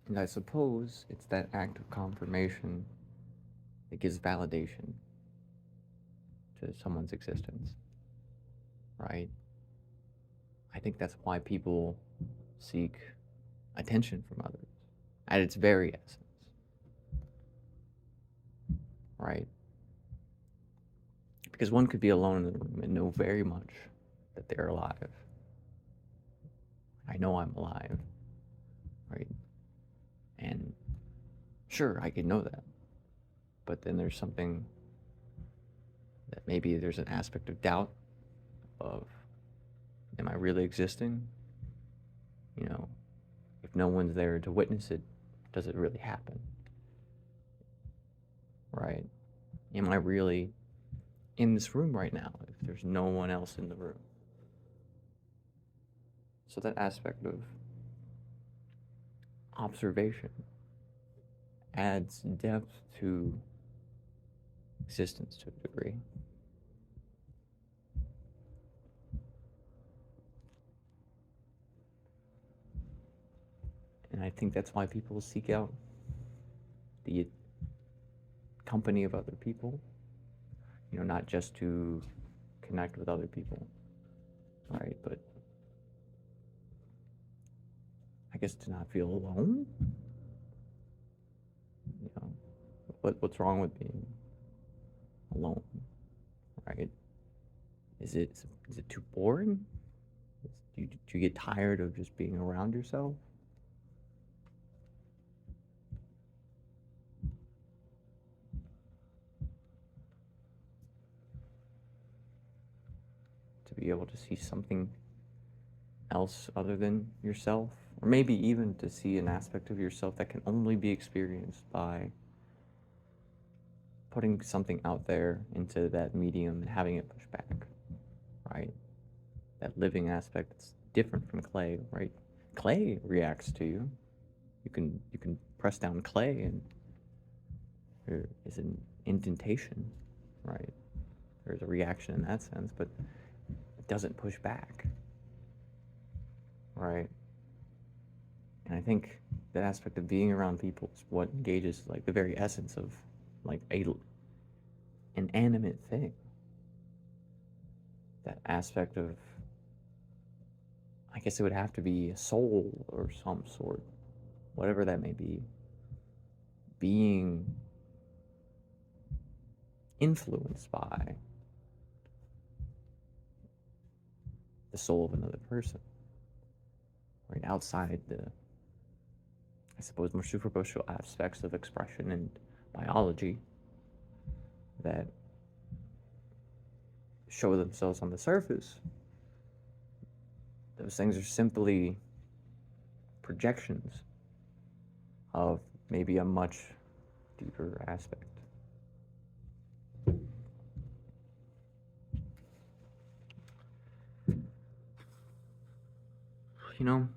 And I suppose it's that act of confirmation that gives validation to someone's existence, right? I think that's why people seek attention from others at its very essence, right? Because one could be alone in the room and know very much that they're alive. I know I'm alive, right? And sure, I can know that. But then there's something that maybe there's an aspect of doubt of, am I really existing? You know, if no one's there to witness it, does it really happen? Right? Am I really in this room right now if there's no one else in the room? So that aspect of observation adds depth to existence to a degree. And I think that's why people seek out the company of other people, not just to connect with other people, right? But I guess to not feel alone. You know, what's wrong with being alone, right? Is it too boring? Do you get tired of just being around yourself? To be able to see something else other than yourself, or maybe even to see an aspect of yourself that can only be experienced by putting something out there into that medium and having it push back, right? That living aspect that's different from clay, right? Clay reacts to you. You can press down clay and there is an indentation, right? There's a reaction in that sense, but it doesn't push back, right? And I think that aspect of being around people is what engages like the very essence of like an animate thing. That aspect of, I guess it would have to be a soul or some sort, whatever that may be, being influenced by the soul of another person, right? Outside the, I suppose, more superficial aspects of expression and biology that show themselves on the surface. Those things are simply projections of maybe a much deeper aspect. You know,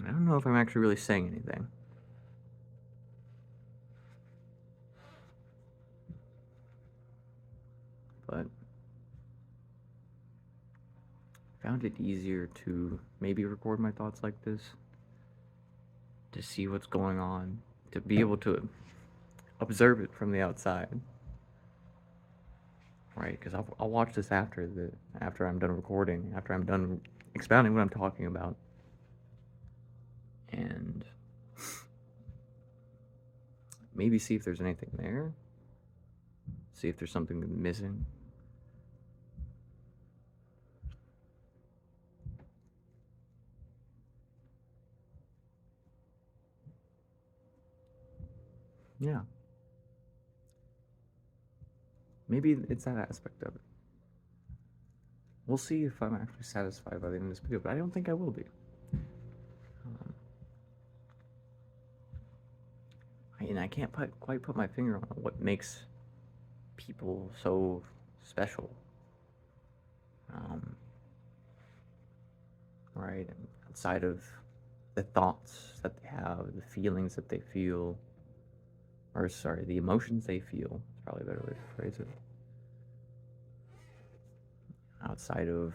I don't know if I'm actually really saying anything. But I found it easier to maybe record my thoughts like this, to see what's going on, to be able to observe it from the outside, right? Because I'll watch this after I'm done recording, after I'm done expounding what I'm talking about, and maybe see if there's anything there, see if there's something missing. Yeah, maybe it's that aspect of it. We'll see if I'm actually satisfied by the end of this video, but I don't think I will be. And I can't quite put my finger on what makes people so special. Right? And outside of the thoughts that they have, the feelings that they feel, or sorry, the emotions they feel, is probably a better way to phrase it. Outside of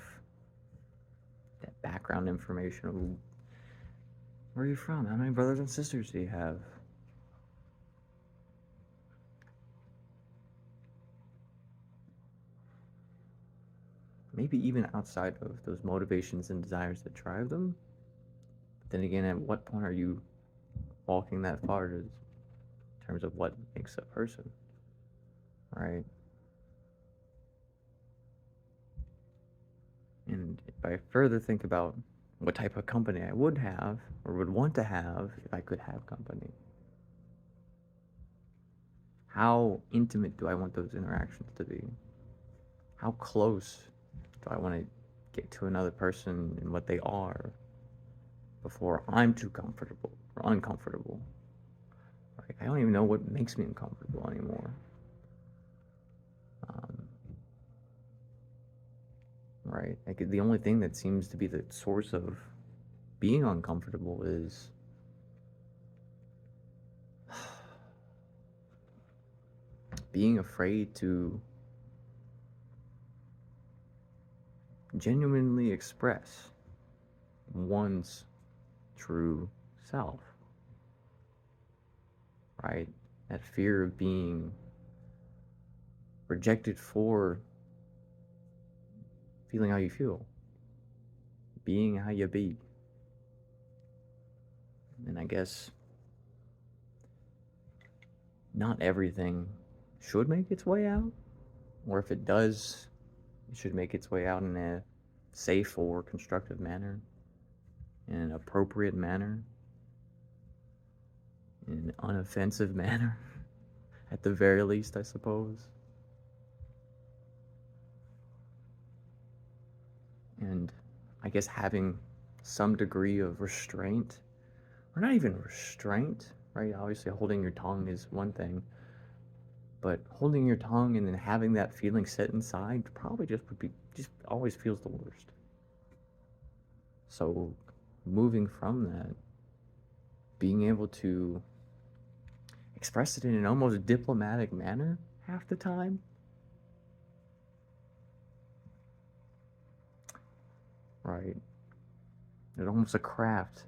that background information of Where are you from? How many brothers and sisters do you have? Maybe even outside of those motivations and desires that drive them. But then again, at what point are you walking that far in terms of what makes a person, right? And if I further think about what type of company I would have or would want to have if I could have company, how intimate do I want those interactions to be? How close do I want to get to another person and what they are before I'm too comfortable or uncomfortable? Right? I don't even know what makes me uncomfortable anymore. Right? Like the only thing that seems to be the source of being uncomfortable is being afraid to genuinely express one's true self, right? That fear of being rejected for feeling how you feel, being how you be. And I guess not everything should make its way out, or if it does, it should make its way out in a safe or constructive manner, in an appropriate manner, in an unoffensive manner, at the very least, I suppose. And I guess having some degree of restraint, or not even restraint, right? Obviously, holding your tongue is one thing, but holding your tongue and then having that feeling set inside probably just always feels the worst. So moving from that, being able to express it in an almost diplomatic manner half the time, right? It's almost a craft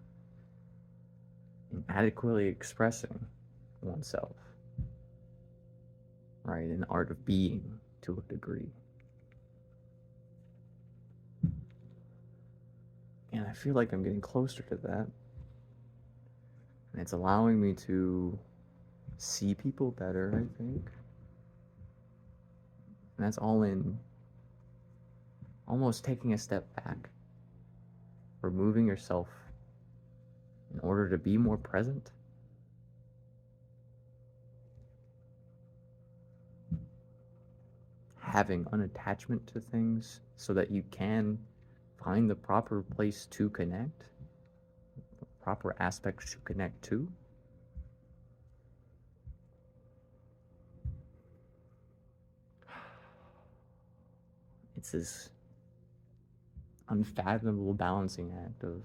in adequately expressing oneself, right? An art of being to a degree. And I feel like I'm getting closer to that. And it's allowing me to see people better, I think. And that's all in almost taking a step back, removing yourself in order to be more present. Having unattachment to things so that you can find the proper place to connect, the proper aspects to connect to. It's this unfathomable balancing act of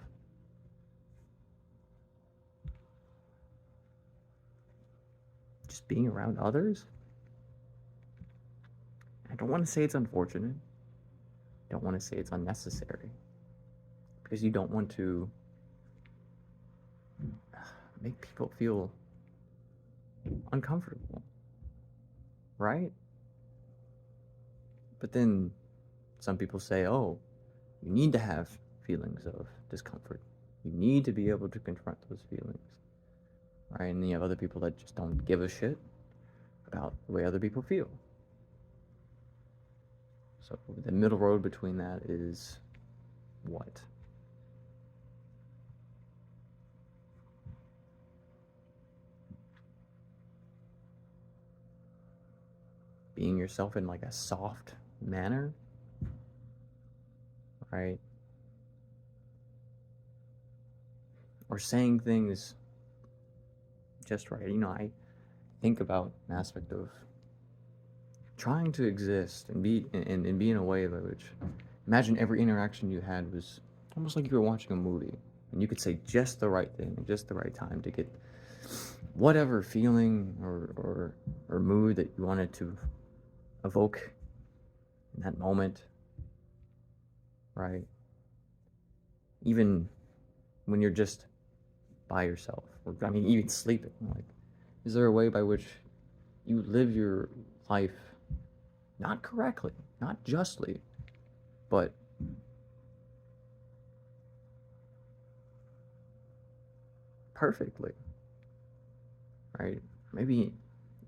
just being around others. I don't want to say it's unfortunate. I don't want to say it's unnecessary. Because you don't want to make people feel uncomfortable, right? But then some people say, oh, you need to have feelings of discomfort. You need to be able to confront those feelings, right? And you have other people that just don't give a shit about the way other people feel. So the middle road between that is what? Being yourself in like a soft manner, right? Or saying things just right. You know, I think about an aspect of trying to exist and be in a way by which, imagine every interaction you had was almost like you were watching a movie, and you could say just the right thing at just the right time to get whatever feeling or mood that you wanted to evoke in that moment, right? Even when you're just by yourself, or I mean, even sleeping. Like, is there a way by which you live your life not correctly, not justly, but perfectly, right? Maybe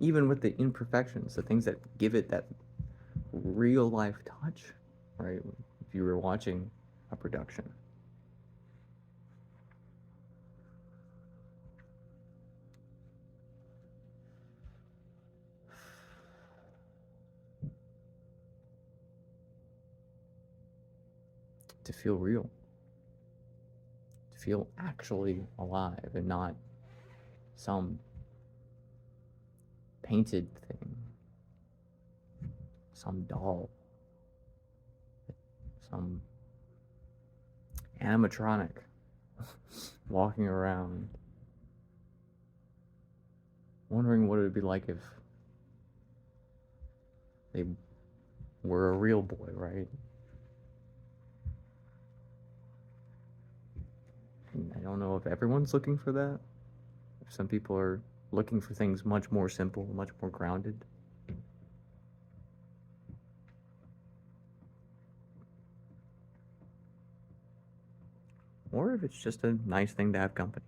even with the imperfections, the things that give it that real life touch, right? If you were watching a production. To feel real, to feel actually alive and not some painted thing, some doll, some animatronic walking around, wondering what it would be like if they were a real boy, right? And I don't know if everyone's looking for that. If some people are looking for things much more simple, much more grounded. Or if it's just a nice thing to have company.